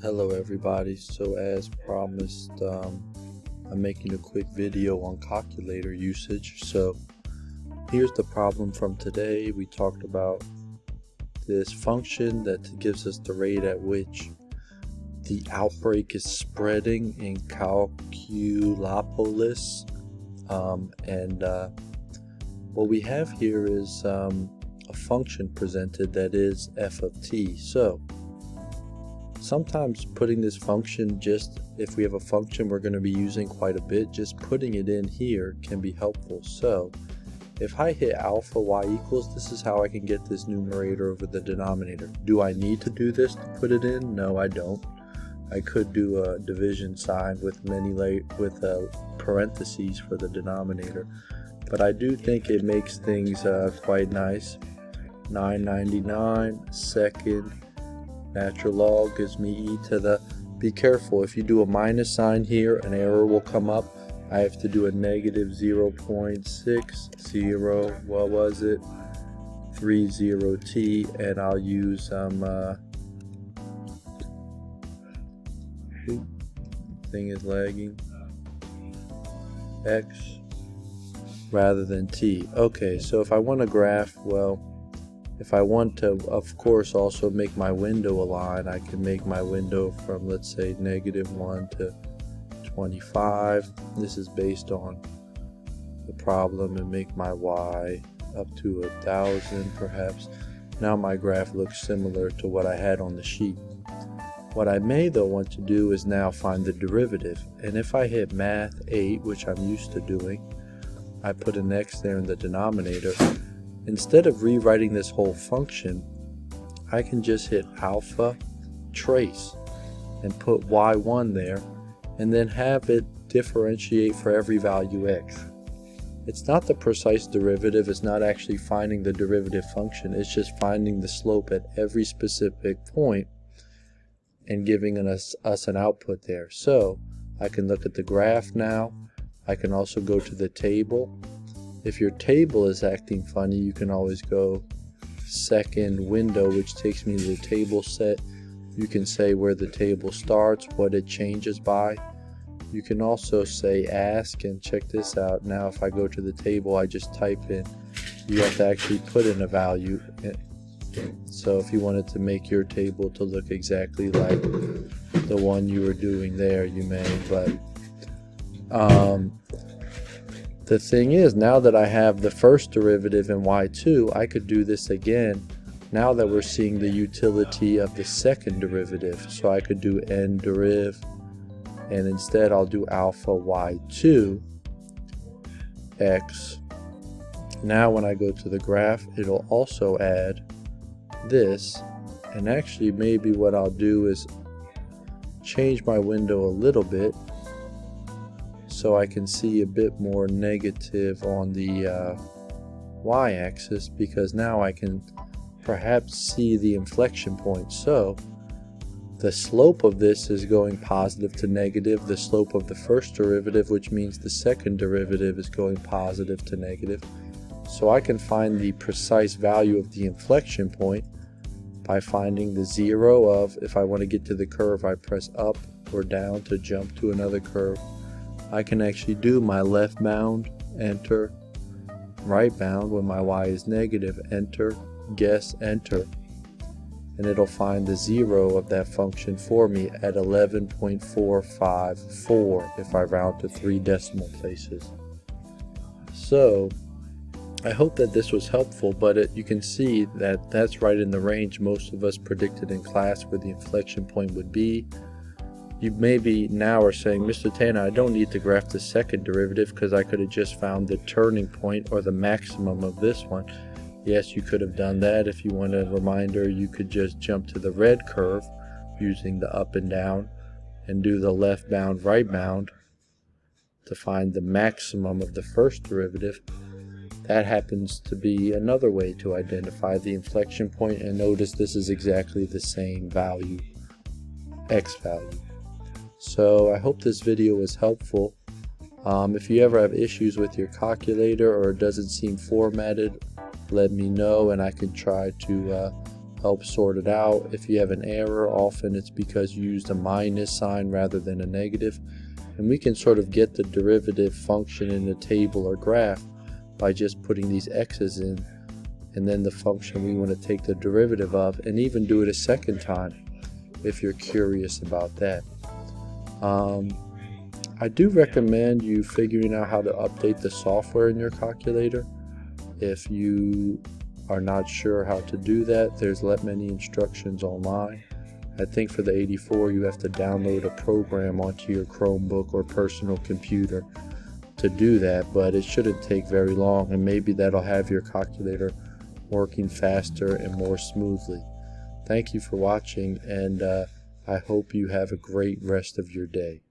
Hello everybody, so as promised, I'm making a quick video on calculator usage. So here's the problem from today. We talked about this function that gives us the rate at which the outbreak is spreading in Calculopolis, and what we have here is a function presented that is f of t. So sometimes putting this function, just if we have a function we're going to be using quite a bit, just putting it in here can be helpful. So if I hit alpha y equals, this is how I can get this numerator over the denominator. Do I need to do this to put it in? No, I don't. I could do a division sign with parentheses for the denominator, but I do think it makes things quite nice. 999 second natural log gives me e to the, be careful, if you do a minus sign here, an error will come up. I have to do a negative 0.60, what was it, 30t, and I'll use thing is lagging, x rather than t. Okay, so if I want to graph, well, if I want to, of course, also make my window align, I can make my window from, let's say, -1 to 25. This is based on the problem, and make my y up to 1,000 perhaps. Now my graph looks similar to what I had on the sheet. What I may though want to do is now find the derivative, and if I hit math 8, which I'm used to doing, I put an x there in the denominator. Instead of rewriting this whole function, I can just hit alpha trace and put y1 there, and then have it differentiate for every value x. It's not the precise derivative, it's not actually finding the derivative function, it's just finding the slope at every specific point and giving us an output there. So I can look at the graph now. I can also go to the table. If your table is acting funny, you can always go second window, which takes me to the table set. You can say where the table starts, what it changes by. You can also say ask, and check this out. Now if I go to the table, I just type in, you have to actually put in a value. So if you wanted to make your table to look exactly like the one you were doing there, you may, but the thing is, now that I have the first derivative in y2, I could do this again now that we're seeing the utility of the second derivative. So I could do n deriv, and instead I'll do alpha y2 x. Now when I go to the graph, it'll also add this, and actually maybe what I'll do is change my window a little bit so I can see a bit more negative on the y-axis, because now I can perhaps see the inflection point. So the slope of this is going positive to negative, the slope of the first derivative, which means the second derivative is going positive to negative. So I can find the precise value of the inflection point by finding the zero of, if I want to get to the curve, I press up or down to jump to another curve. I can actually do my left bound, enter, right bound when my y is negative, enter, guess, enter, and it'll find the zero of that function for me at 11.454 if I round to 3 decimal places. So I hope that this was helpful, but you can see that that's right in the range most of us predicted in class where the inflection point would be. You maybe now are saying, Mr. Tanner, I don't need to graph the second derivative because I could have just found the turning point or the maximum of this one. Yes, you could have done that. If you want a reminder, you could just jump to the red curve using the up and down and do the left bound, right bound to find the maximum of the first derivative. That happens to be another way to identify the inflection point, and notice this is exactly the same value, x value. So I hope this video was helpful. If you ever have issues with your calculator or it doesn't seem formatted, let me know and I can try to help sort it out. If you have an error, often it's because you used a minus sign rather than a negative. And we can sort of get the derivative function in the table or graph by just putting these x's in, and then the function we want to take the derivative of, and even do it a second time if you're curious about that. I do recommend you figuring out how to update the software in your calculator. If you are not sure how to do that, there's many instructions online. I think for the 84 you have to download a program onto your Chromebook or personal computer to do that, but it shouldn't take very long, and maybe that'll have your calculator working faster and more smoothly. Thank you for watching, and I hope you have a great rest of your day.